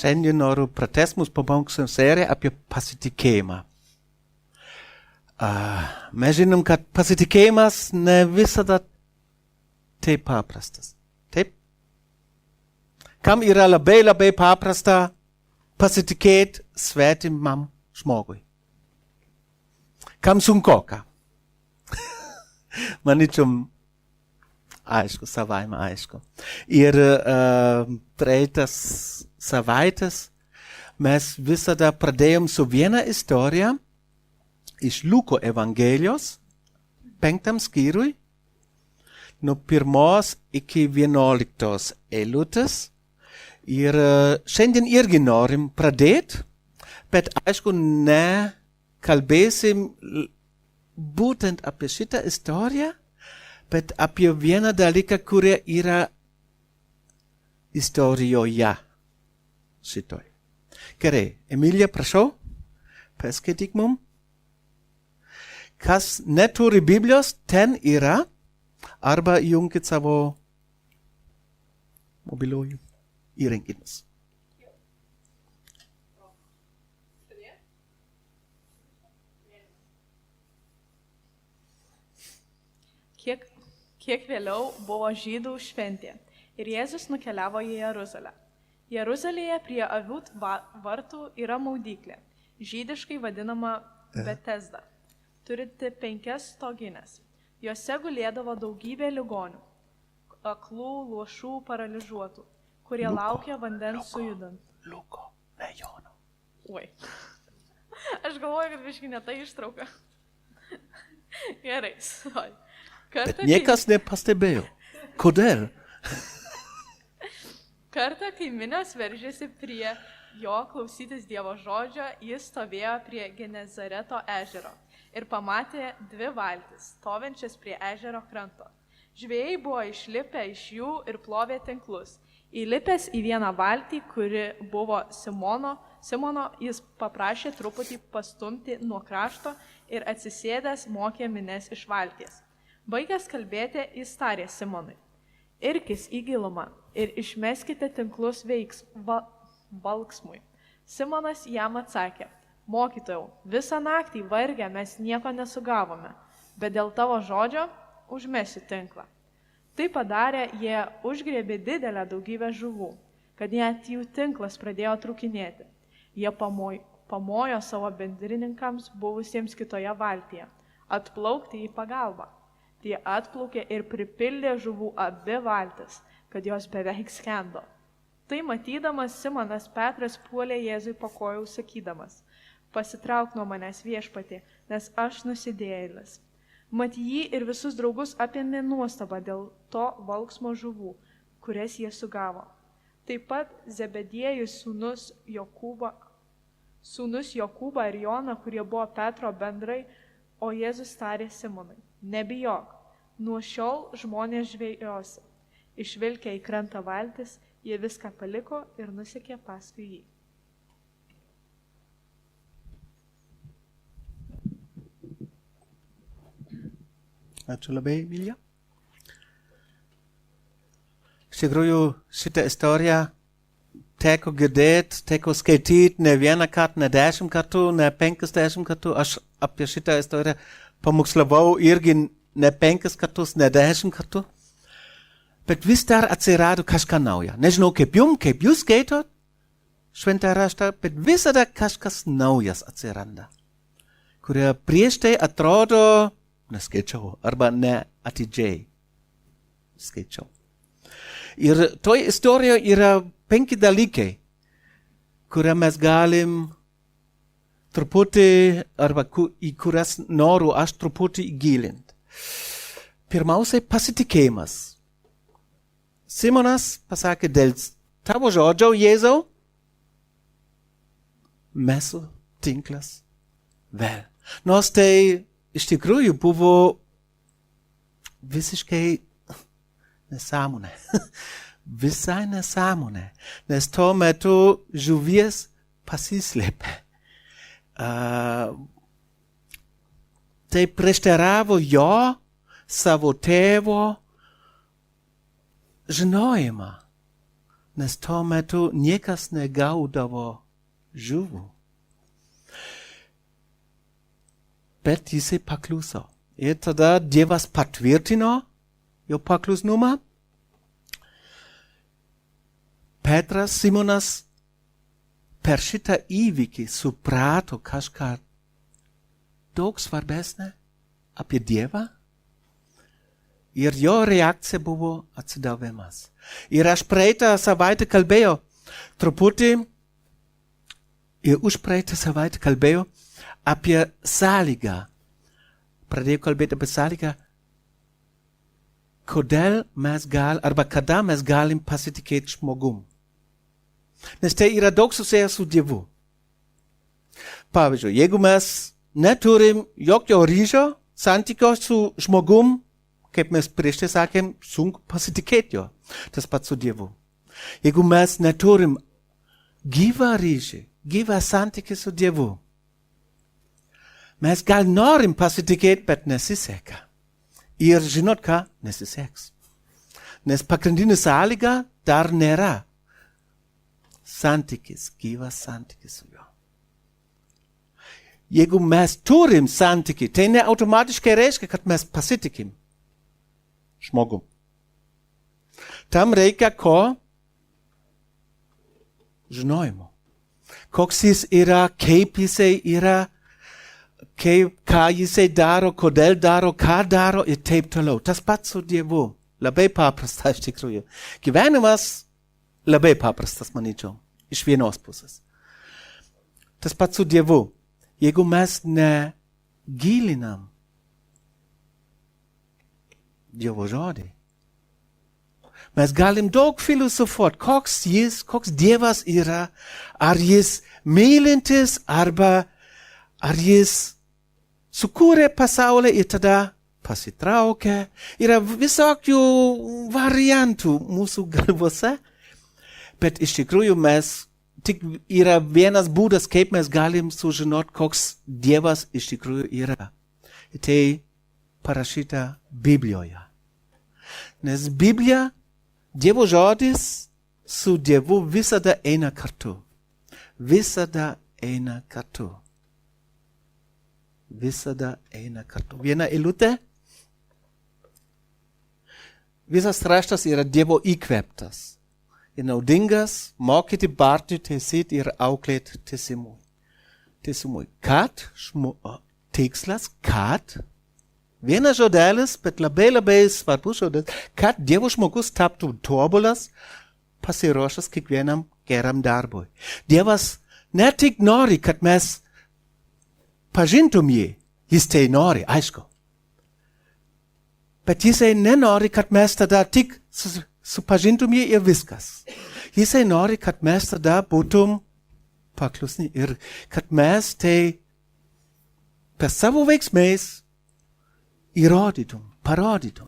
Šiandien noriu pratęsti mūsų pamokslo seriją apie pasitikėjimą. Mes žinom, kad pasitikėjimas ne visada taip paprastas. Taip? Kam yra labai paprasta pasitikėti svetimam žmogui? Kam sunkoka? Manyčiau, aišku, savaime aišku. Ir praeitas savaitės mes visada pradėjom su viena istorija iš Luko Evangelijos, 5 skyriui, nuo 1 iki 11 eilutės. Ir šiandien irgi norim pradėti, bet aišku, ne kalbėsim būtent apie šitą istoriją, bet apie vieną dalyką, kurie yra istorijoje šitoj. Gerai, Emilija, prašau, paskaityk mum. Kas neturi Biblijos, ten yra, arba įjunkit savo mobiliųjų įrenginius. Kiek vėliau buvo žydų šventė ir Jėzus nukeliavo į Jeruzalę. Jeruzalėje prie avių vartų yra maudyklė, žydiškai vadinama Betesda, turinti 5 stogines. Jose gulėdavo daugybė ligonių, aklų, luošų, paralyžiuotų, kurie laukia vandens sujudant. Luko, ne Jono. Oi. Aš galvoju, kad biškai ne ta ištrauka. Gerai, sorry. Bet niekas nepastebėjo. Kodėl? Kartą, kai minios veržėsi prie jo klausytis Dievo žodžio, jis stovėjo prie Genezareto ežero ir pamatė 2 valtis, stovinčias prie ežero kranto. Žvejai buvo išlipę iš jų ir plovė tinklus. Įlipęs į vieną valtį, kuri buvo Simono, jis paprašė truputį pastumti nuo krašto ir atsisėdęs mokė mines iš valties. Baigęs kalbėti, jis tarė Simonui: irkis į gilumą ir išmeskite tinklus valksmui. Simonas jam atsakė: mokytojau, visą naktį vargę mes nieko nesugavome, bet dėl tavo žodžio užmesiu tinklą. Tai padarę, jie užgriebė didelę daugybę žuvų, kad net jų tinklas pradėjo trūkinėti. Jie pamojo savo bendrininkams buvusiems kitoje valtyje atplaukti į pagalbą. Tie atplaukė ir pripildė žuvų abi valtis, kad jos beveik skendo. Tai matydamas, Simonas Petras puolė Jėzui po kojų sakydamas: pasitrauk nuo manęs, Viešpatie, nes aš nusidėjėlis. Mat jį ir visus draugus apėmė nuostaba dėl to valksmo žuvų, kurias jie sugavo. Taip pat Zebediejus sūnus Jokūbą ir Joną, kurie buvo Petro bendrai, o Jėzus tarė Simonui: nebijok, nuo šiol žmonės žvejosi. Išvilkę į krantą valtis, jie viską paliko ir nusekė paskui jį. Ačiū labai, Emilija. Iš tikrųjų, šitą istoriją teko girdėti, teko skaityti ne vieną kartą, ne 10 kartų, ne 50 kartų. Aš apie šitą istoriją pamokslavau irgi ne 5 kartus, ne 10 kartų. Bet vis dar atsirado kažką naujo. Nežinau kaip jūs skaitot šventą raštą, bet visada kažkas naujas atsiranda, kurie prieš tai atrodo neskaičiau arba neatidžiai skaičiau. Ir toj istorijoje yra 5 dalykai, kurie mes galim truputį, arba į kurias noriu aš truputį įgilinti. Pirmiausiai pasitikėjimas. Simonas pasakė: dėl tavo žodžio, Jėzau, mesiu tinklas vėl. Nors tai iš tikrųjų buvo visiškai nesąmonė. Visai nesąmonė. Nes tuo metu žuvies pasislėpė. Tai prieštaravo jo, savo tėvo žinojimą. nes tuo metu niekas negaudavo žuvų. Bet jisai pakluso. Ir tada Dievas patvirtino jo paklusnumą. Petras, Simonas per šitą įvykį suprato kažką daug svarbesnę apie Dievą. Ir jo reakcija buvo atsidavimas. Ir aš praeitą savaitę kalbėjau truputį, ir užpraeitą savaitę kalbėjau apie sąlygą. Pradėjau kalbėti apie sąlygą, kodėl mes arba kada mes galim pasitikėti žmogum. Nes tai yra daug susijęs su Dievu. Pavyzdžiui, jeigu mes neturim jokio ryšio, santykio su žmogum, kaip mes prieš tai sakėm, sunku pasitikėti jo. Tas pats su Dievu. Jeigu mes neturim gyvą ryšį, gyvą santykį su Dievu, mes gal norim pasitikėti, bet nesiseka. Ir žinot ką? Nesiseks. Nes pagrindinė sąlyga dar nėra. Santykis, gyvas santykis su juo. Jeigu mes turim santykį, tai ne automatiškai reiškia, kad mes pasitikim žmogum. Tam reikia ko? Žinojimo. Koks jis yra, kaip jisai yra, ką jisai daro, kodėl daro, ką daro ir taip toliau. Tas pats su Dievu. Labai paprasta iš tikrųjų. Gyvenimas labai paprastas, manyčiau, iš vienos pusės. Tas pats su Dievu. Jeigu mes negilinam Dievo žodį, mes galim daug filosofuoti, koks Dievas yra, ar jis mylintis, arba ar jis sukūrė pasaulį ir tada pasitraukė. Yra visokių variantų mūsų galvose. Bet iš tikrųjų tik yra vienas būdas, kaip mes galim sužinoti, koks Dievas iš tikrųjų yra. Tai parašyta Biblijoje. Nes Biblija, Dievo žodis su Dievu visada eina kartu. Visada eina kartu. Visada eina kartu. Viena eilutė. Visas raštas yra Dievo įkvėptas. Ir naudingas, mokyti, barti, taisyti ir auklėti teisimui. Kad, tikslas, kad, vienas žodelis, bet labai svarbus žodelis, kad Dievo žmogus taptų tobulas, pasiruošęs kiekvienam geram darbui. Dievas ne tik nori, kad mes pažintum jį, jis tai nori, aišku. Bet jisai nenori, kad mes tada tik supažintum jį ir viskas. Jisai nori, kad mes tada būtum paklusni ir kad mes tai per savo veiksmais įrodytum, parodytum.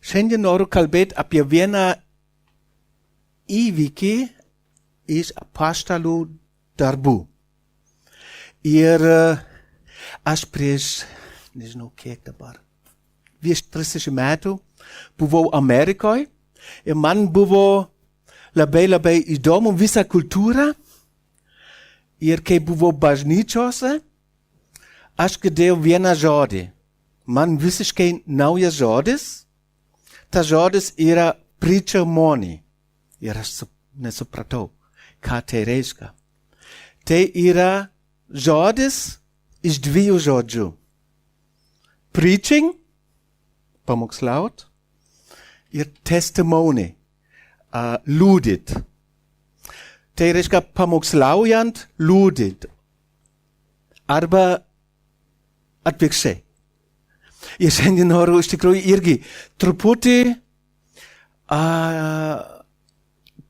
Šiandien noriu kalbėti apie vieną įvykį iš apaštalų darbų. Ir aš prieš, nežinau kiek dabar, virš 30 metų buvau Amerikoje ir man buvo labai įdomu visa kultūra. Ir kai buvau bažnyčiose, aš girdėjau vieną žodį. Man visiškai naujas žodis. Tas žodis yra preacher money. Ir aš nesupratau, ką tai reiškia. Tai yra žodis iš dviejų žodžių. Preaching, pamokslaut, ir testimony, liudyt. Tai reiškia pamokslaujant, liudyt. Arba atvirkščiai. Ir šiandien noriu iš tikrųjų irgi truputį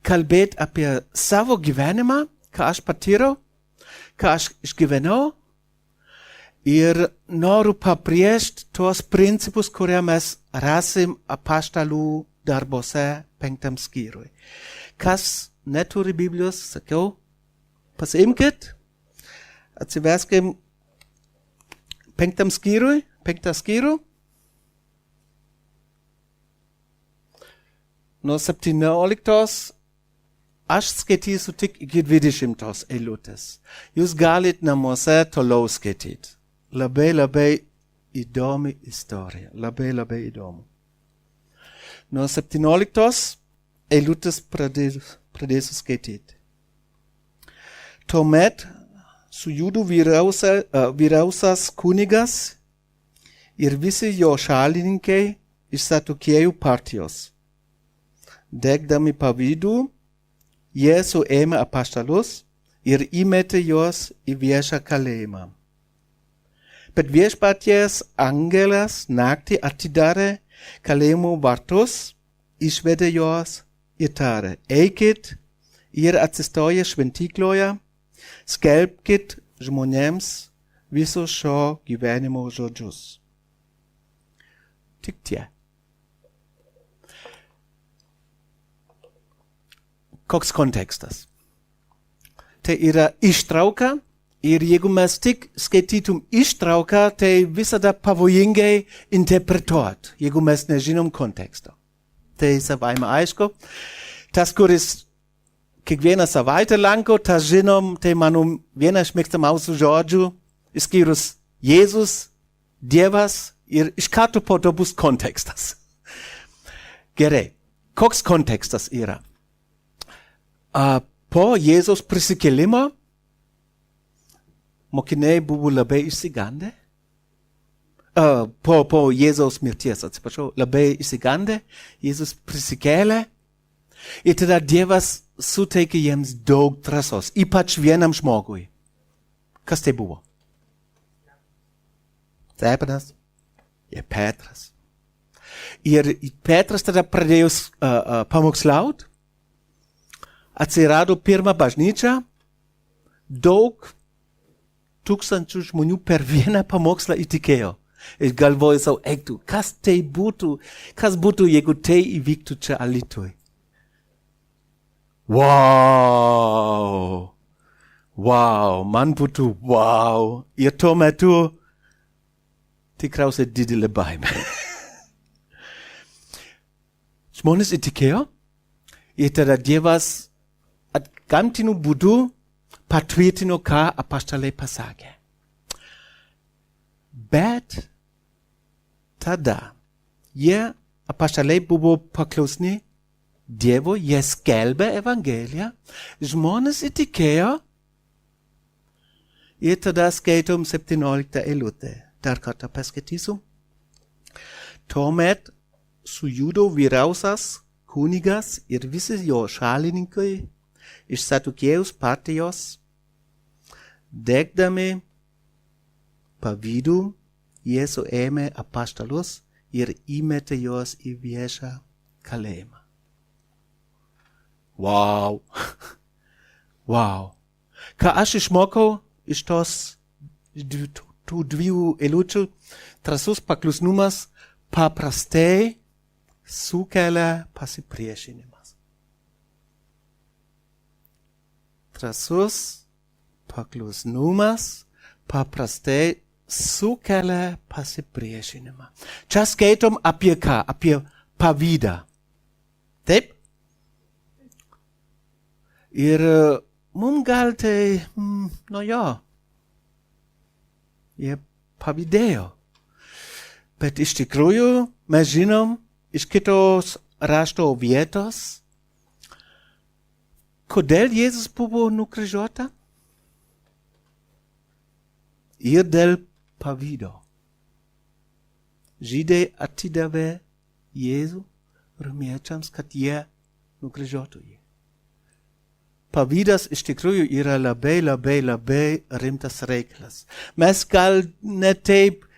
kalbėti apie savo gyvenimą, ką aš patyriau, ką aš išgyvenau. Ir noriu pabrėžti tuos principus, kurie mes rasim apaštalų darbuose 5 skyriui. Kas neturi Biblijos, sakiau, pasiimkit, atsiverskim 5 skyrių. no 17 aš skaitysiu tik iki 20 eilutės. Jūs galit namuose toliau skaityti. Labai įdomi istorija. Labai įdomu. No 17 eilutės pradėsiu skaityti. Tuomet su judų vyriausias kunigas ir visi jo šalininkai iš Sadukėjų partijos. Degdami pavydu, jie suėmė apaštalus ir įmetė juos į viešą kalėjimą. Bet viešpaties angelas naktį atidarė kalėjimo vartus, išvedė juos ir tarė: eikit ir atsistoję šventykloje, skelbkit žmonėms visus šio gyvenimo žodžius. Tik tie. Koks kontekstas? Tai yra ištrauka ir jeigu mes tik skaitytum ištrauką, tai visada pavojingai interpretuot, jeigu mes nežinom konteksto. Tai savaime aišku. Tas, kuris kiekvieną savaitę lanko, tas žinom, tai mano viena iš mėgstamiausių žodžių, išskyrus Jėzus, Dievas ir iš karto po to bus kontekstas. Gerai, koks kontekstas yra? Po Jėzaus prisikėlimo mokiniai buvo labai išsigandę. Po Jėzaus mirties, atsiprašau, labai išsigandę. Jėzus prisikėlė. Ir tada Dievas suteikė jiems daug drąsos, ypač vienam žmogui. Kas tai buvo? Stepanas ir Petras. Ir Petras tada pradėjo pamokslaut. Atsirado pirma bažnyčia, daug tūkstančių žmonių per vieną pamokslą įtikėjo. Ir galvoju sau, eiktų, kas būtų, jeigu tai įvyktų čia Alytuj. Wow, man būtų wow. Ir tuo metu tikriausiai didelė baimė. Žmonės įtikėjo, ir tada Dievas gamtiniu būdu patvirtino, ką apaštalai pasakė. Bet tada jie apaštalai buvo paklusni Dievo, jie skelbė evangeliją, žmonės įtikėjo ir tada skaitom 17 eilutę. Dar kartą paskaitysiu. Tuomet su judų vyriausias kunigas ir visi jo šalininkai iš Sadukėjų partijos, degdami pavydu, jie suėmė apaštalus ir įmetė juos į viešą kalėjimą. Wow. Ką aš išmokau iš tų dviejų eilučių, drąsus paklusnumas paprastai sukelia pasipriešinimas. Drąsus paklusnumas paprastai sukelia pasipriešinimą. Čia skaitom apie ką? Apie pavydą. Taip? Ir mums gal tai, jie pavydėjo. Bet iš tikrųjų mes žinom iš kitos rašto vietos, kodėl Jėzus buvo nukryžiuota? Ir dėl pavydo. Žydai atidavė Jėzų romiečiams, kad jie nukryžiuotų jį. Pavydas iš tikrųjų yra labai rimtas reikalas. Mes gal ne taip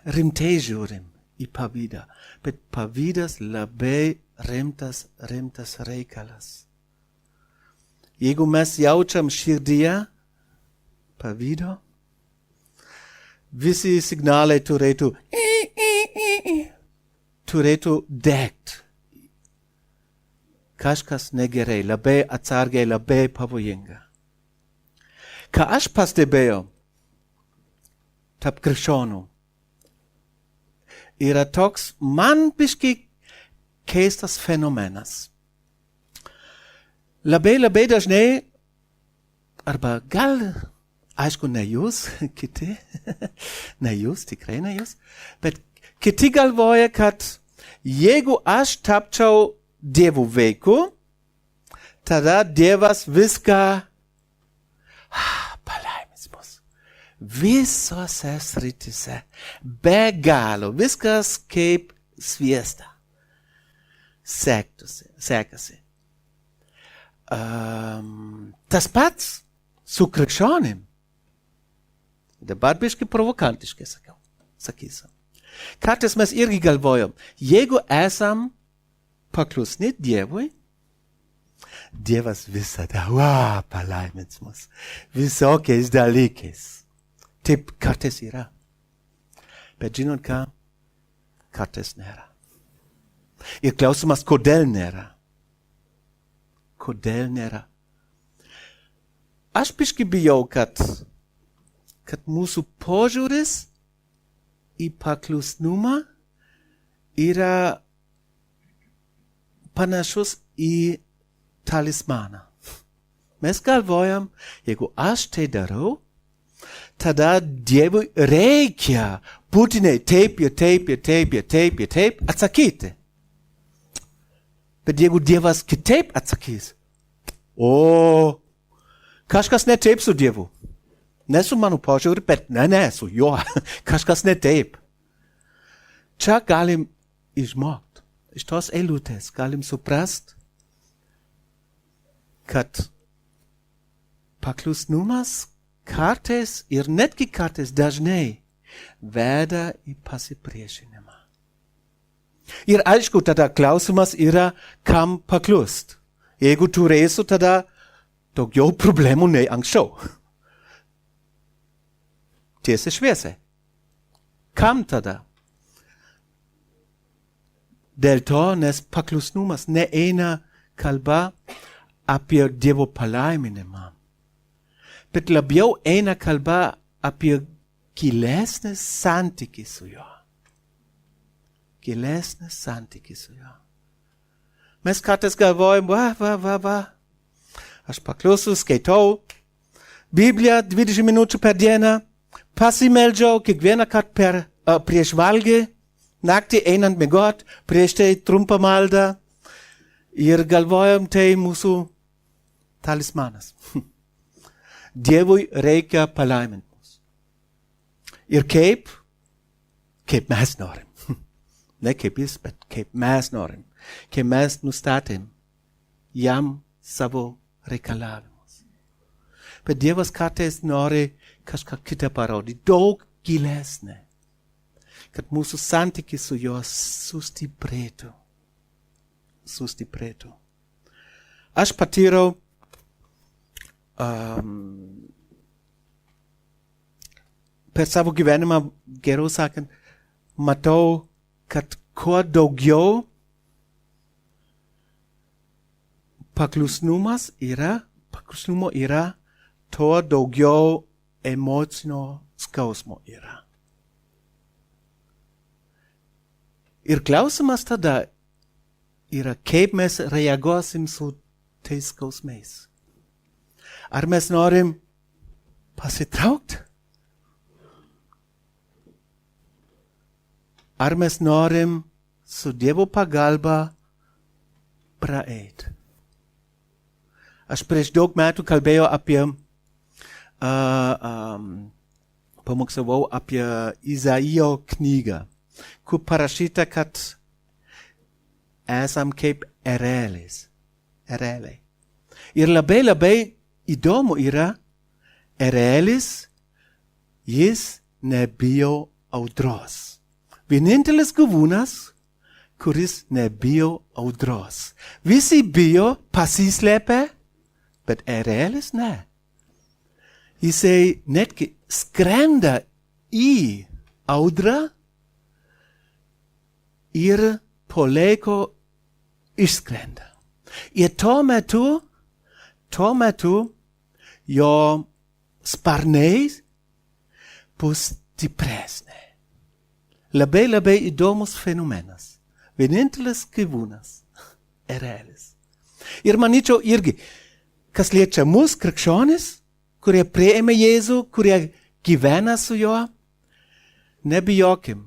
rimtai žiūrim į pavydą, bet pavydas labai rimtas reikalas. Jeigu mes jaučiam širdyje pavydo, visi signalai turėtų degt. Kažkas negerai, labai atsargiai, labai pavojinga. Ką aš pastebėjau tarp krikščionių, yra toks, man biškai keistas fenomenas. Labai dažnai, arba gal, aišku, ne jūs, kiti, ne jūs, tikrai ne jūs, bet kiti galvoja, kad jeigu aš tapčiau Dievo vaiku, tada Dievas viską palaimins mus. Visose srityse, be galo, viskas kaip sviesta. Sekasi. Tas pats su krikščionim. Dabar biškai provokantiškai sakysiu. Kartais mes irgi galvojam, jeigu esam paklusni Dievui, Dievas visada palaimins mus visokiais dalykais. Taip kartais yra. Bet žinot ką? Kartais nėra. Ir klausimas, kodėl nėra? Kodėl nėra? Aš biškai bijau, kad mūsų požiūris į paklusnumą yra panašus į talismaną. Mes galvojam, jeigu aš tai darau, tada Dievui reikia būtinai taip atsakyti. Bet jeigu Dievas kitaip atsakys, kažkas ne taip su Dievu. Ne su mano požiūriu, bet ne, su juo. Kažkas ne taip. Čia galim išmokti. Iš tos eilutės galim suprast, kad paklusnumas kartais ir netgi kartais dažnai veda į pasipriešinimą. Ir aišku, tada klausimas yra, kam paklust. Jeigu turėsiu tada daugiau problemų nei anksčiau. Tiesiai šviesiai. Kam tada? Dėl to, nes paklusnumas neeina kalba apie Dievo palaiminimą, bet labiau eina kalba apie gilesnį santykį su juo. Gilesnį santykį su juo. Mes kartais galvojam, aš paklusiu, skaitau Bibliją 20 minučių per dieną, pasimeldžiau kiekvieną kartą prieš valgį, naktį einant miegot, prieš tai trumpą maldą ir galvojam, tai mūsų talismanas. Dievui reikia palaiminti mus. Ir kaip? Kaip mes norim. Ne kaip jis, bet kaip mes norim. Kaip mes nustatėm jam savo reikalavimus. Bet Dievas kartais nori kažką kitą parodyti, daug gilesnė. Kad mūsų santykis su juo sustiprėtų. Aš patyriau per savo gyvenimą, geriau sakant, matau, kad kuo daugiau paklusnumo yra, tuo daugiau emocinio skausmo yra. Ir klausimas tada yra, kaip mes reaguosim su tais skausmais. Ar mes norim pasitraukti? Ar mes norim su Dievo pagalba praeiti? Aš prieš daug metų kalbėjau apie, pamokslavau apie Izaijo knygą, kur parašyta, kad esam kaip ereliai. Ir labai įdomu yra, erelis, jis nebijo audros. Vienintelis gyvūnas, kuris nebijo audros. Visi bijo, pasislėpia, bet erelis ne. Jisai netgi skrenda į audrą ir po laiko išskrenda. Ir tuo metu jo sparnai bus stipresni. Labai įdomus fenomenas. vienintelis gyvūnas, erelis. Ir manyčiau irgi, kas liečia mus, krikščionis, kurie priėmė Jėzų, kurie gyvena su juo, nebijokim,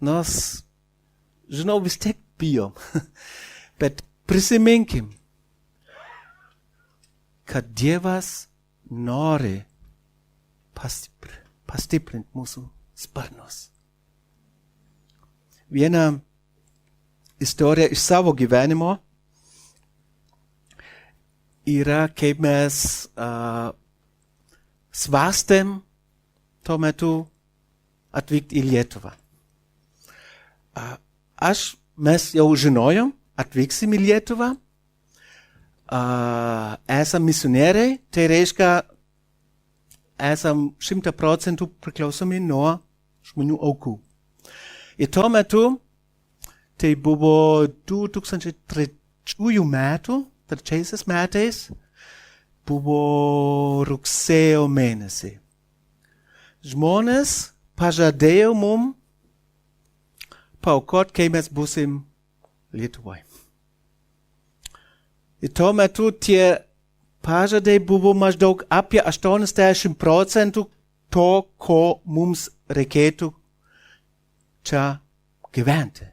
nors, žinau, vis tiek bijom, bet prisiminkim, kad Dievas nori pastiprinti mūsų sparnus. Viena istorija iš savo gyvenimo yra, kaip mes svastėm tuo metu atvykti į Lietuvą. Mes jau žinojom, atvyksim į Lietuvą, esam misionieriai, tai reiškia, esam 100% priklausomi nuo žmonių aukų. Ir tuo metu, tai buvo 2003 metais, buvo rugsėjo mėnesį. Žmonės pažadėjo mum paaukot, kai mes būsim Lietuvoje. Ir tuo metu tie pažadai buvo maždaug apie 80% to, ko mums reikėtų čia gyventi.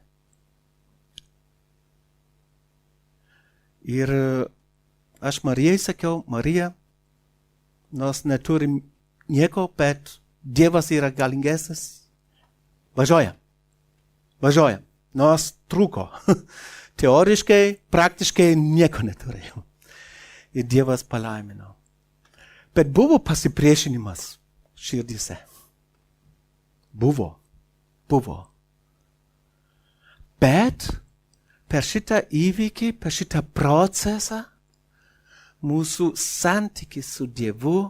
Ir aš Marijai sakiau, Marija, nors neturim nieko, bet Dievas yra galingesnis. Važiuojam. Nors trūko. Teoriškai, praktiškai nieko neturėjau. Ir Dievas palaimino. Bet buvo pasipriešinimas širdyse. Buvo. Bet per šitą įvykį, per šitą procesą, mūsų santykis su Dievu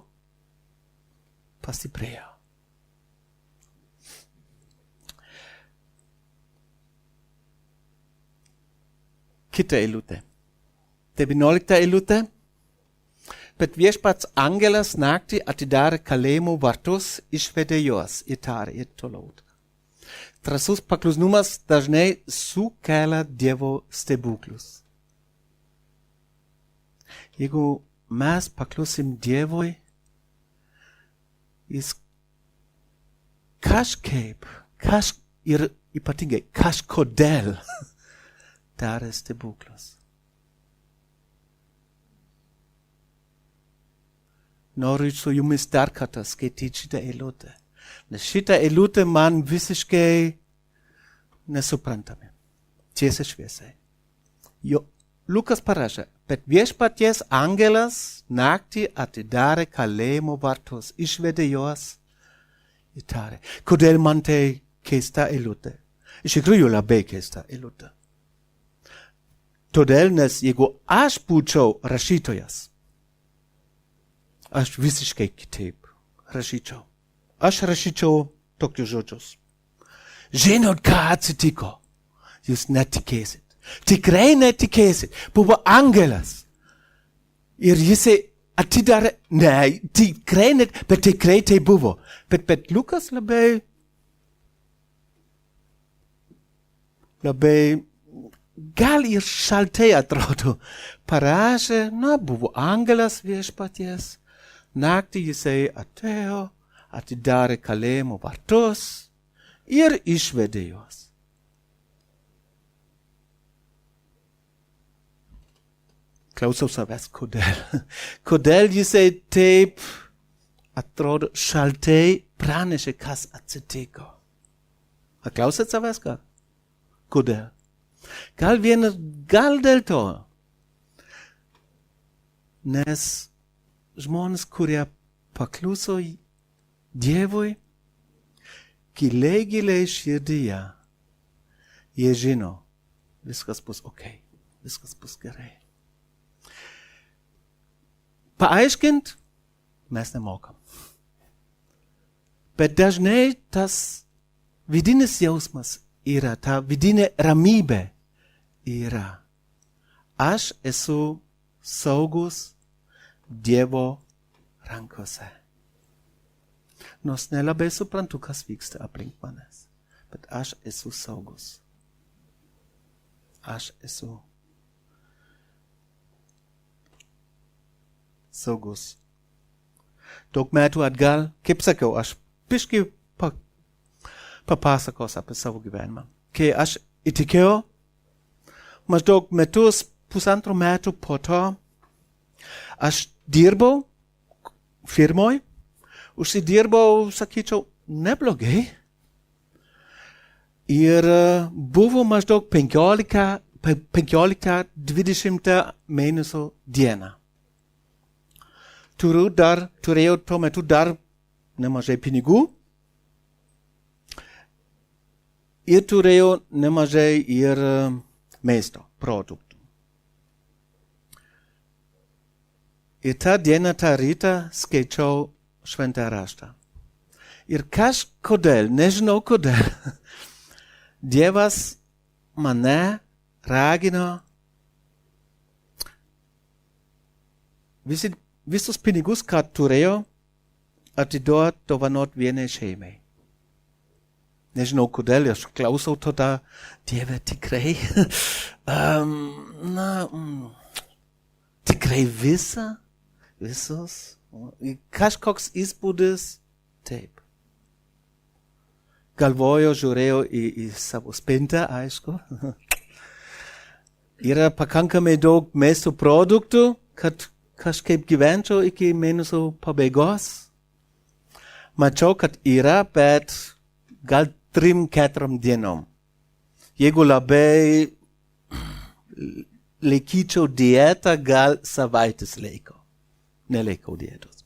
pastiprėjo. Kita eilutė. 19 eilutė. Bet viešpats angelas naktį atidarė kalėjimo vartus, išvedė juos ir tarė ir toliau. Drąsus paklusnumas dažnai sukelia Dievo stebuklus. Jeigu mes paklusim Dievui, jis kažkaip, ir ypatingai kažkodėl darė stebuklus. Noriu su jumis dar kartą skaityti šitą eilutę. Nes šitą eilutę man visiškai nesuprantame. Tiesiai šviesiai. Lukas parašė, bet viešpaties angelas naktį atidarė kalėjimo vartus, išvedė juos ir tarė. Kodėl man tai keista eilutė? Iš tikrųjų labai keista eilutė. Todėl, nes jeigu aš būčiau rašytojas, aš visiškai kitaip rašyčiau. Aš rašyčiau tokius žodžius. Žinot, ką atsitiko? Jūs netikėsit. Tikrai netikėsit. Buvo angelas. Ir jisai atidarė. Ne, tikrai net, bet tikrai tai buvo. Bet Lukas labai gal ir šaltai atrodo. Parašė, buvo angelas viešpaties. Naktį jisai atėjo, atidarė kalėjimo vartus ir išvedė juos. Klausau savęs, kodėl. Kodėl jisai taip atrodo šaltai pranešė, kas atsitiko. Klausat savęs, ką? Kodėl? Gal dėl to. Nes žmonės, kurie pakluso Dievui, giliai širdyje, jie žino, viskas bus okay, viskas bus gerai. Paaiškint, mes nemokam. Bet dažnai tas vidinis jausmas yra, ta vidinė ramybė yra. Aš esu saugus Dievo rankose. Nors nelabai suprantu, kas vyksta aplink manęs, bet aš esu saugus. aš esu saugus. Daug metų atgal, kaip sakiau, aš biškai papasakos apie savo gyvenimą. Kai aš įtikėjau, maždaug pusantro metų po to, aš dirbau firmoj, užsidirbau, sakyčiau, neblogai. Ir buvo maždaug 15-20 mėnesio diena. Turėjau tuo metu dar nemažai pinigų ir turėjau nemažai ir maisto produktų. Ir tą dieną, tą rytą skaičiau šventą raštą. Ir kažkodėl, nežinau kodėl, Dievas mane ragino visus pinigus, ką turėjau, atiduot dovanot vienai šeimai. Nežinau kodėl, aš klausau tada, Dieve, tikrai, tikrai visus, kažkoks įspūdis, taip. Galvoju, žiūrėjau į savo spintą, aišku. Yra pakankamai daug maisto produktų, kad kažkaip gyvenčiau iki mėnesio pabaigos. Mačiau, kad yra, bet gal 3-4 dienom. Jeigu labai laikyčiau dietą, gal savaitės laiko. Nelaikau dietos.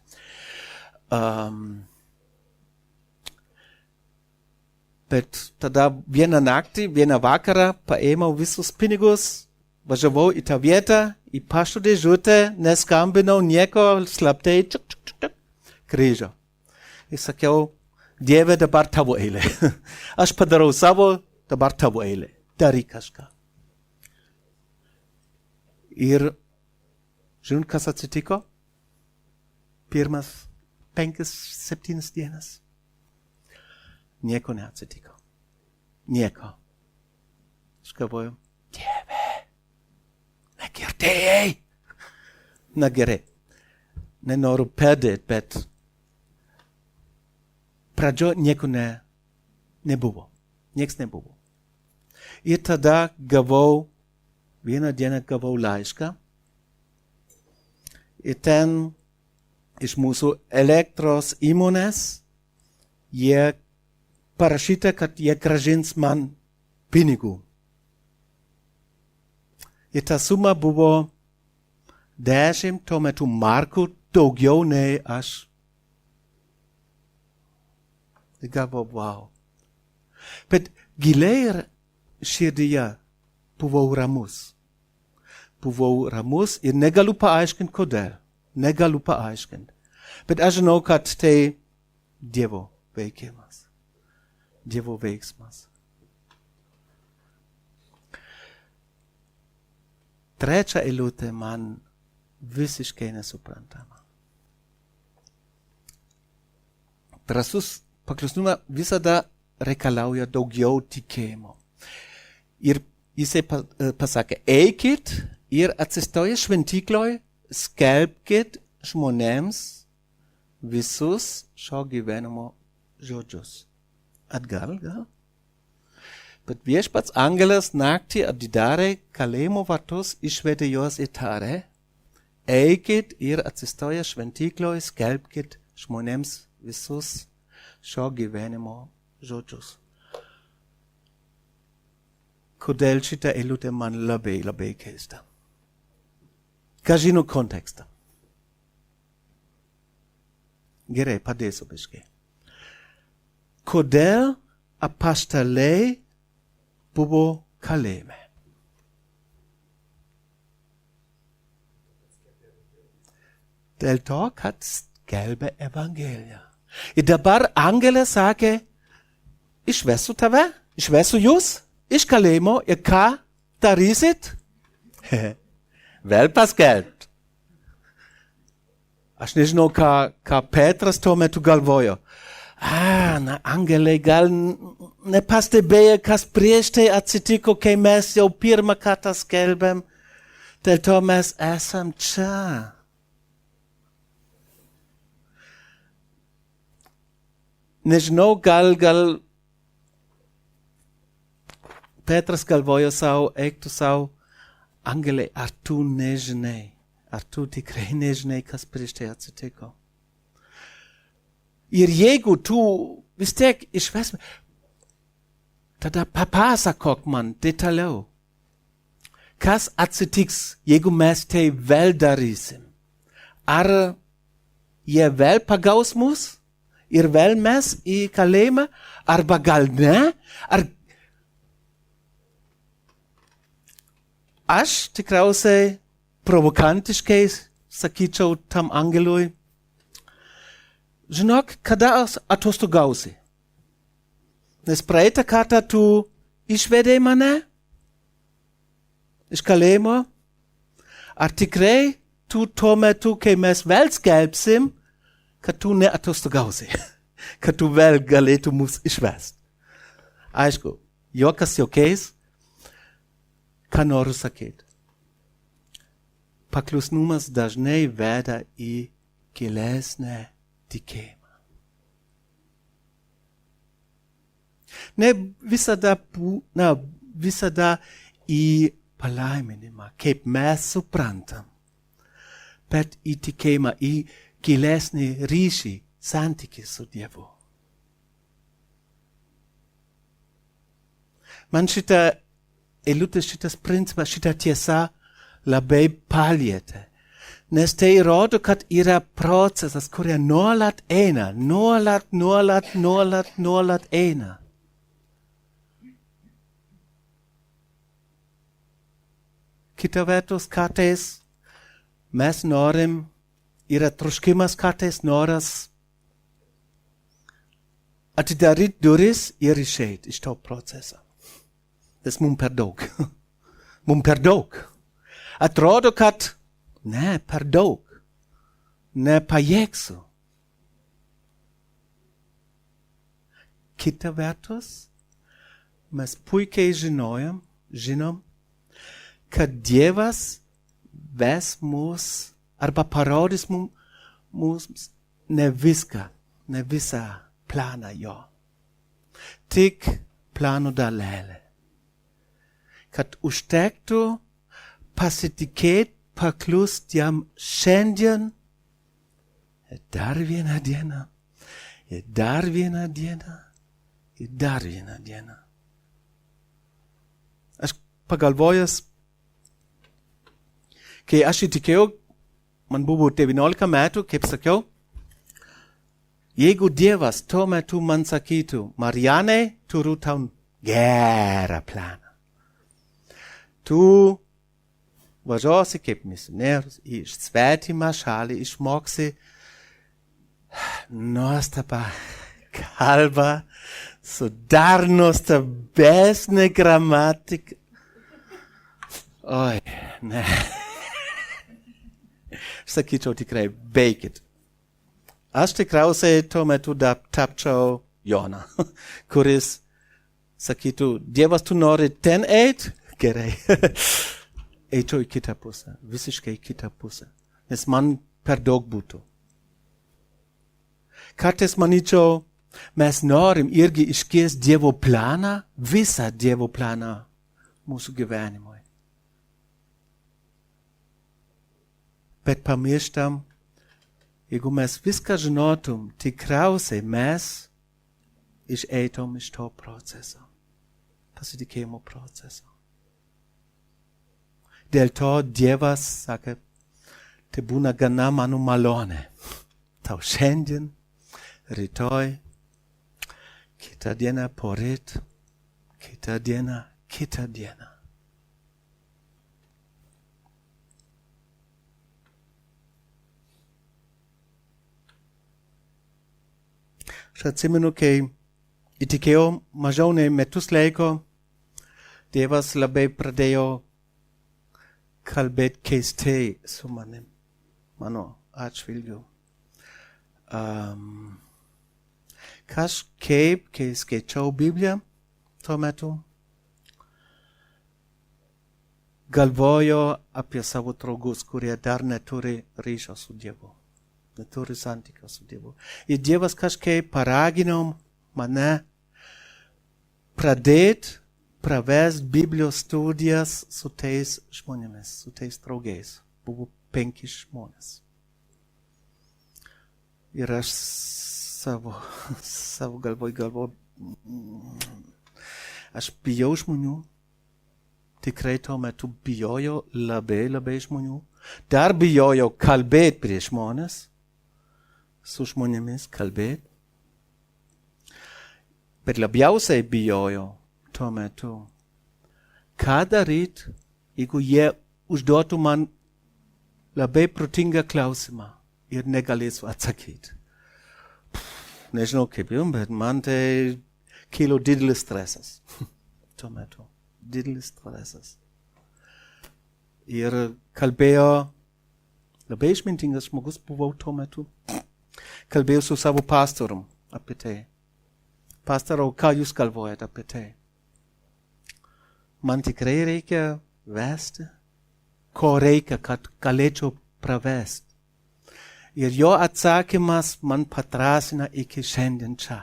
Bet tada vieną naktį, vieną vakarą paėmiau visus pinigus, važiavau į tą vietą, į pašto dėžutę, neskambinau nieko, slaptai, grįžau. Ir sakiau, Dieve, dabar tavo eilė. Aš padarau savo, dabar tavo eilė. Daryk kažką. Ir žinot, kas atsitiko? Pirmas 5-7 dienas. Nieko neatsitiko. Nieko. Aš galvoju, Dieve, negirdėjai. Na gerai. Nenoriu perdėt, bet pradžio nieko nebuvo. Nieks nebuvo. Ir tada vieną dieną gavau laišką. Ir ten iš mūsų elektros įmonės jie parašyta, kad jie grąžins man pinigų. Ir ta suma buvo 10 tuo metu markų daugiau nei aš. Ir galvoju, wow. Bet giliai širdyje buvau ramus. Buvau ramus ir negaliu paaiškinti, kodėl. Negaliu paaiškinti. Bet aš žinau, kad tai Dievo veikimas. Dievo veiksmas. Trečia eilutė man visiškai nesuprantama. Drąsus paklusnumas visada reikalauja daugiau tikėjimo. Ir jisai pasakė, eikit ir atsistoję šventykloj, skelbkit žmonėms visus šio gyvenimo žodžius. Atgal, gal? Bet viešpats angelas naktį atidarė kalėjimo vartus, išvedė juos ir tarė, eikit ir atsistoję šventykloj, skelbkit žmonėms visus šio gyvenimo žodžius. Kodėl šitą eilutę man labai keista? Ką žino kontekstą? Gerai, padėsiu biškai. Kodėl apaštalai buvo kalėjime? Dėl to, kad skelbė evangeliją. Ir dabar angelas sakė, išvesiu tave, išvesiu jūs iš kalėjimo ir ką darysit? Vėl paskelbt. Aš nežinau, ką Petras tuo metu galvojo. na angele gal ne paste beje kas priešte atsitiko kai mes jau pirmą kartą skelbėm, dėl to mes esam čia. Nežinau, gal Petras galvojo sau, eiktų sau, angelai, ar tu nežinai, ar tu tikrai nežinai, kas prieš tai atsitiko. Ir jeigu tu vis tiek išvesime, tada papasakok man detaliau, kas atsitiks, jeigu mes tai vėl darysim. Ar jie vėl pagaus mus ir vėl mes į kalėjimą, arba gal ne? Ar aš tikriausiai provokantiškai sakyčiau tam angelui, žinok, kada atostogausi? Nes praeitą kartą tu išvedei mane iš kalėjimo? Ar tikrai tu tuo metu, kai mes vėl skelbsim, kad tu neatostogausi? Kad tu vėl galėtų mus išvest? Aišku, jokas jokiais, ką noriu sakyti. Paklusnumas dažnai veda į gilesnę tikėjimą. Ne visada į palaiminimą, kaip mes suprantam, bet į tikėjimą, į gilesnį ryšį, santykį su Dievu. Man šitą eilutė, šitas principas, šita tiesa labai palietė. Nes tai rodo, kad yra procesas, kurie nuolat eina, nuolat eina. Kita vertus, kartais mes norim, yra troškimas kartais noras atidaryt duris ir išeit iš to proceso. Tas mums per daug. Mums per daug. Atrodo, kad ne, per daug. Nepajėgsiu. Kita vertus, mes puikiai žinom, kad Dievas ves mus arba parodys mums ne viską, ne visą planą jo. Tik plano dalelę. Kad užtektų pasitikėti, paklusti jam šiandien, ir dar vieną dieną, ir dar vieną dieną, ir dar vieną dieną. Aš pagalvojęs, kai aš įtikėjau, man buvo 19 metų, kaip sakiau, jeigu Dievas tuo metu man sakytų, Marianai, turiu tau gerą planą. Tu važiuosi kaip misionierius į svetimą šalį, išmoksi nuostabą kalbą su dar nuostabesnė gramatika. Oi, ne. Sakyčiau tikrai, baikit. Aš tikriausiai tuo metu tapčiau Joną, kuris sakytų, Dievas, tu nori ten eit? Gerai. Eičiau į kitą pusę, visiškai kitą pusę, nes man per daug būtų. Kartais manyčiau, mes norim irgi iškviesti Dievo planą, visą Dievo planą mūsų gyvenimui. Bet pamirštam, jeigu mes viską žinotum, tikriausiai mes išeitum iš to proceso, pasitikėjimo proceso. Dėl to Dievas sakė, tai būna gana mano malonė. Tau šiandien, rytoj, kitą dieną poryt, kitą dieną. Aš atsimenu, kai įtikėjau mažiau nei metus laiko, Dievas labai pradėjo kalbėti keistai su manim, mano atžvilgiu. Kažkaip, kai skaičiau Bibliją tuo metu, galvojo apie savo draugus, kurie dar neturi ryšio su Dievu, neturi santykio su Dievu. Ir Dievas kažkaip paragino mane pradėti pravest Biblijos studijas su tais žmonėmis, su tais draugais. Buvo 5 žmonės. Ir aš savo galvoju, aš bijau žmonių. Tikrai tuo metu bijojo labai žmonių. Dar bijojo kalbėti prie žmonės, su žmonėmis kalbėti. Bet labiausiai bijojo tuo metu, ką daryti, jeigu jie užduotų man labai protingą klausimą ir negalėsiu atsakyti. Nežinau kaip jums, bet man tai kilo didelis stresas tuo metu. Didelis stresas. Ir kalbėjo, labai išmintingas žmogus buvau tuo metu. Kalbėjau su savo pastorom apie tai. Pastorau, ką jūs galvojate apie tai? Man tikrai reikia vesti? Ko reikia, kad galėčiau pravesti? Ir jo atsakymas man padrasina iki šiandien čia.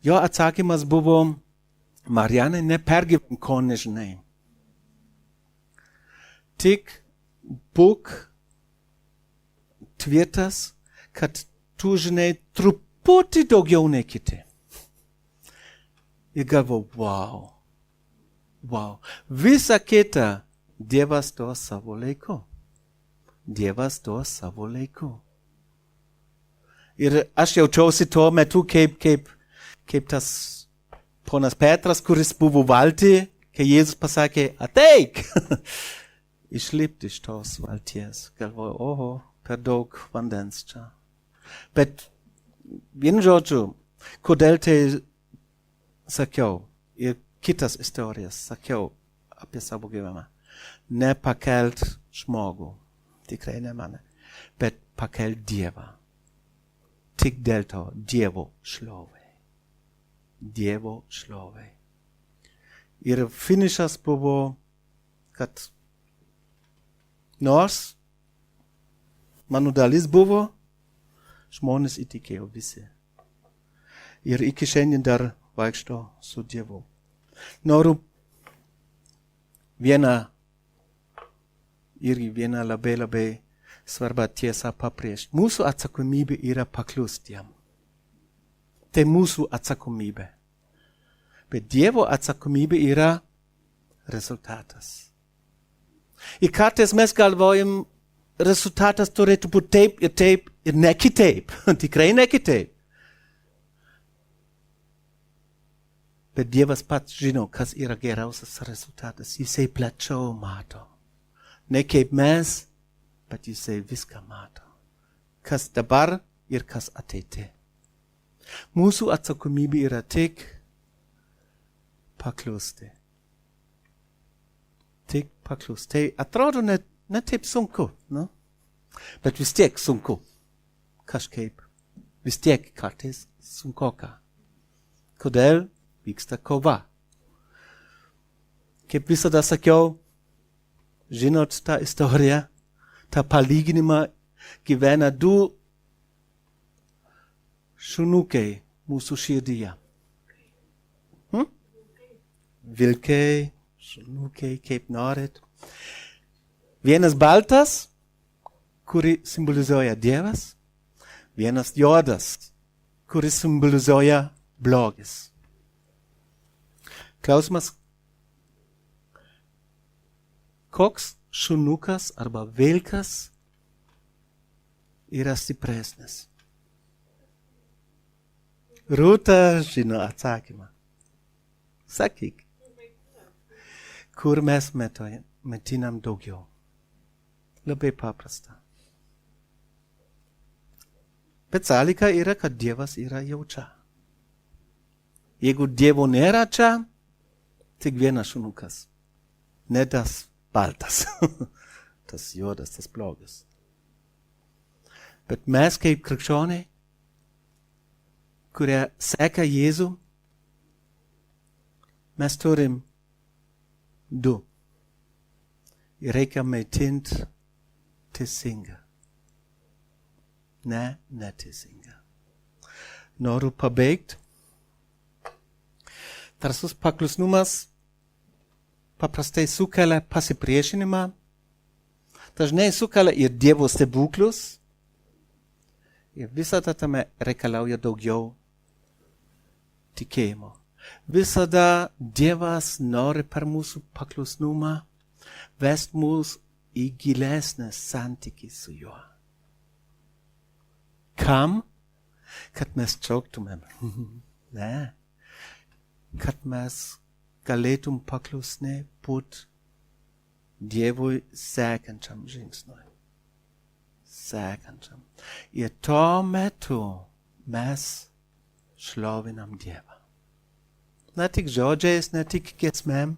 Jo atsakymas buvo, Marianne, nepergyvenk, ko nežinai. Tik būk tvirtas, kad tu žinai truputį daugiau nei kiti. Ir galvoju, wow. Visa kita Dievas duos savo laiku. Dievas duos savo laiku. Ir aš jaučiausi tuo metu kaip tas ponas Petras, kuris buvo valty, kai Jėzus pasakė, ateik! Išlipti iš tos valties. Galvoju, oho, per daug vandens čia. Bet vienu žodžiu, kodėl tai sakiau, ir kitas istorijas sakiau apie savo gyvenimą. Nepakelt žmogų, tikrai ne mane, bet pakelt Dievą. Tik dėl to Dievo šlovė. Dievo šlovė. Ir finišas buvo, kad nors mano dalis buvo, žmonės įtikėjo visi. Ir iki šiandien dar vaikšto su Dievu. Noriu vieną labai svarbą tiesą pabrėžti. Mūsų atsakomybė yra paklusti jam. Tai mūsų atsakomybė. Bet Dievo atsakomybė yra rezultatas. Ir kartais mes galvojam, rezultatas turėtų būti taip ir ne kitaip. Tikrai ne kitaip. Bet Dievas pats žino, kas yra geriausias rezultatas. Jisai plačiau mato. Ne kaip mes, bet jisai viską mato. Kas dabar ir kas ateityje. Mūsų atsakomybė yra tik paklusti. Tik paklusti. Tai atrodo ne taip sunku, no? Bet vis tiek sunku. Kažkaip. Vis tiek kartais sunkoka. Kodėl vyksta kova? Kaip visada sakiau, žinot tą istoriją, tą palyginimą, gyvena du šunukai mūsų širdyje. Vilkai, šunukai, kaip norit. Vienas baltas, kuri simbolizuoja Dievas. Vienas juodas, kuris simbolizuoja blogis. Klausimas, koks šunukas arba vilkas yra stipresnis? Rūta žino atsakymą. Sakyk, kur mes metinam daugiau. Labai paprasta. Bet sąlyga yra, kad Dievas yra jau čia. Jeigu Dievo nėra čia, tik vienas šunukas. Ne tas baltas. Tas juodas, tas blogas. Bet mes kaip krikščioniai kurie seka Jėzų, mes turim du. Ir reikia maitinti teisinga. Ne, neteisinga. Noriu pabaigti. Drąsus paklusnumas paprastai sukelia pasipriešinimą, dažnai sukelia ir Dievo stebuklus, ir visada tame reikalauja daugiau tikėjimo. Visada Dievas nori per mūsų paklusnumą vest mus į gilesnį santykį su juo. Kam? Kad mes džiaugtumėm. Ne. Kad mes galėtum paklusniai būt Dievui sekančiam žingsnui. Sekančiam. Ir tuo metu mes šlovinam Dievą. Ne tik žodžiais, ne tik giesmėm,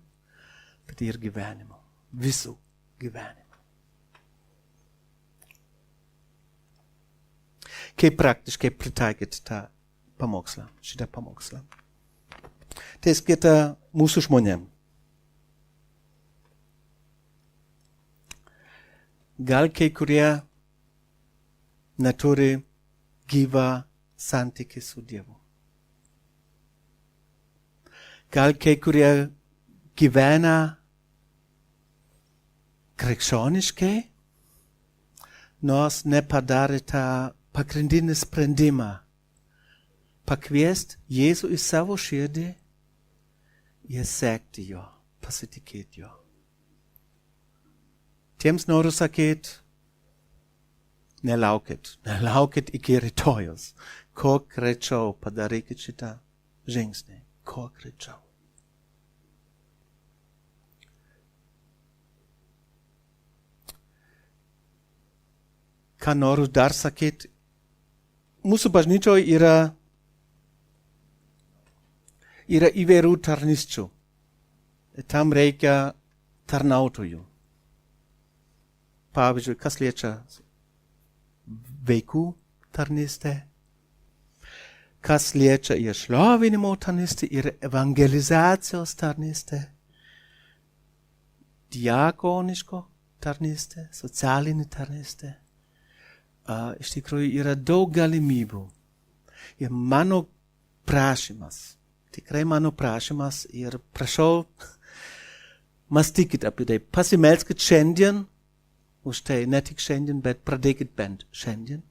bet ir gyvenimu. Visų gyvenimu. Kaip praktiškai pritaikyti tą pamokslą, šitą pamokslą. Tai skirta mūsų žmonėm. Gal kai kurie neturi gyvą santykį su Dievu. Gal kai kurie gyvena krikščioniškai, nors nepadarė tą pagrindinį sprendimą pakviesti Jėzų į savo širdį ir sekti jo, pasitikėti jo. Tiems noriu sakyti, nelaukit iki rytojus. Kuo greičiau padarykit šitą žingsnį, kuo greičiau. Ką noriu dar sakyti, mūsų bažnyčioje yra įvairių tarnysčių. Tam reikia tarnautojų. Pavyzdžiui, kas liečia vaikų tarnystę, kas liečia ir šlovinimo tarnystę, ir evangelizacijos tarnystę, diakoniško tarnystę, socialinį tarnystę. Iš tikrųjų yra daug galimybių. Ir mano prašymas, tikrai mano prašymas, ir prašau, mąstykit apie tai, pasimelskit šiandien, už tai ne tik šiandien, bet pradėkit bent šiandien.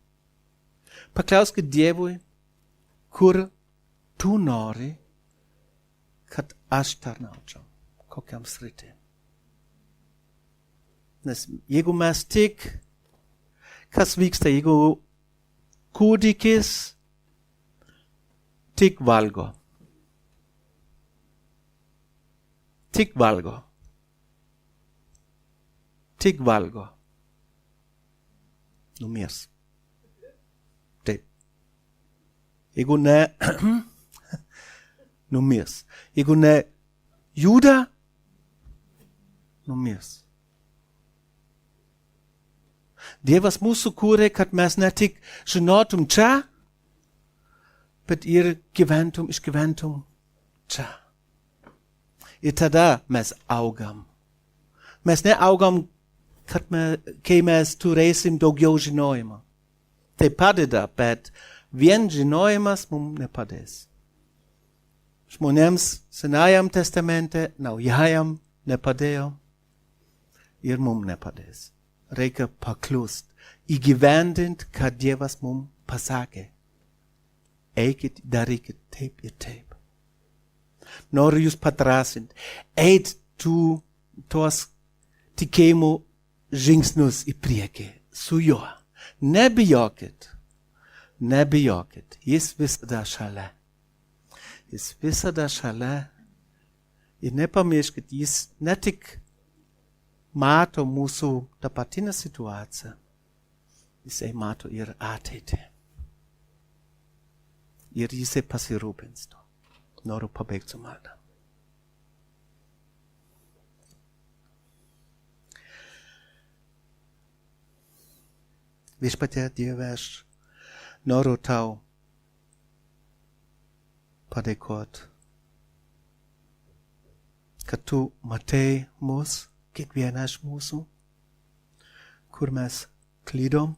Paklauskit Dievui, kur tu nori, kad aš tarnaučiau, kokiam sritį. Nes jeigu mes tik, kas vyksta, jeigu kūdikis tik valgo. Tik valgo. Tik valgo. Numirs. Taip. Jeigu ne, numirs. Jeigu ne juda, numirs. Dievas mūsų kūrė, kad mes ne tik žinotum čia, bet ir išgyventum čia. Ir tada mes augam. Mes neaugam, kai mes turėsim daugiau žinojimo. Tai padeda, bet vien žinojimas mums nepadės. Žmonėms Senajam testamente, Naujajam nepadėjo ir mums nepadės. Reikia paklust, įgyvendint, ką Dievas mums pasakė. Eikit, darykit taip ir taip. Noriu jūs padrasint, eit tuos tikėjimo žingsnius į priekį su juo. Nebijokit, nebijokit, jis visada šalia. Jis visada šalia. Ir nepamirškit, jis ne tik mato mūsų dabartinę situaciją, jisai mato ir ateitį. Ir jisai pasirūpins to. Noriu pabaigti su malda. Viešpatie Dieve, aš noriu tau padėkot, kad tu matei mus, kiekvieną iš mūsų, kur mes klydom,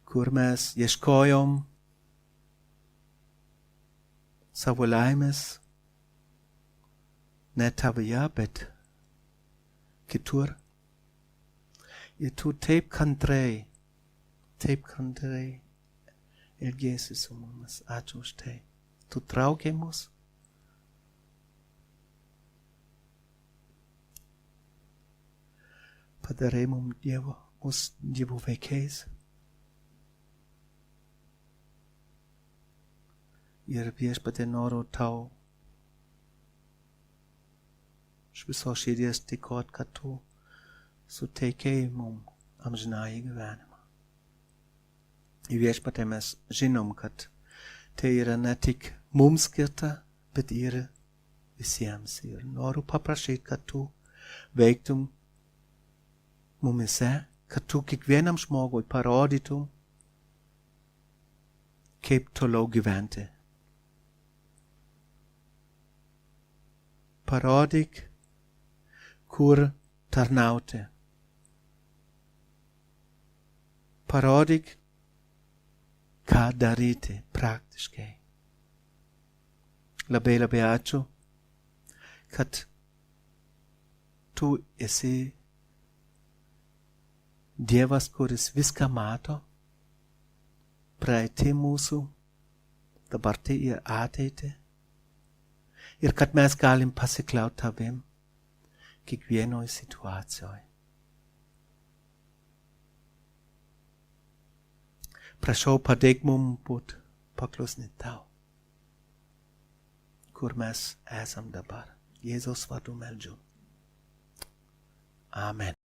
kur mes ieškojom savo laimės, ne tavyje, bet kitur. Ir tu taip kantrai elgiesi su mumis. Ačiū už tai. Tu traukiai mus. Padarai mus Dievo vaikais. Ir Viešpatie noriu tau iš viso širdies dėkot, kad tu suteikei mum amžinąjį gyvenimą. Ir Viešpatie mes žinom, kad tai yra ne tik mums skirta, bet ir visiems. Ir noriu paprašyti, kad tu veiktum mumise, kad tu kiekvienam žmogui parodytum, kaip toliau gyventi. Parodyk, kur tarnauti. Parodyk, ką daryti praktiškai. Labai ačiū, kad tu esi Dievas, kuris viską mato, praeitį mūsų, dabartį ir ateitį, ir kad mes galim pasikliauti tavim kiekvienoj situacijoje. Prašau, padėk mum būt paklusni tau, kur mes esam dabar. Jėzaus vardu meldžiu. Amen.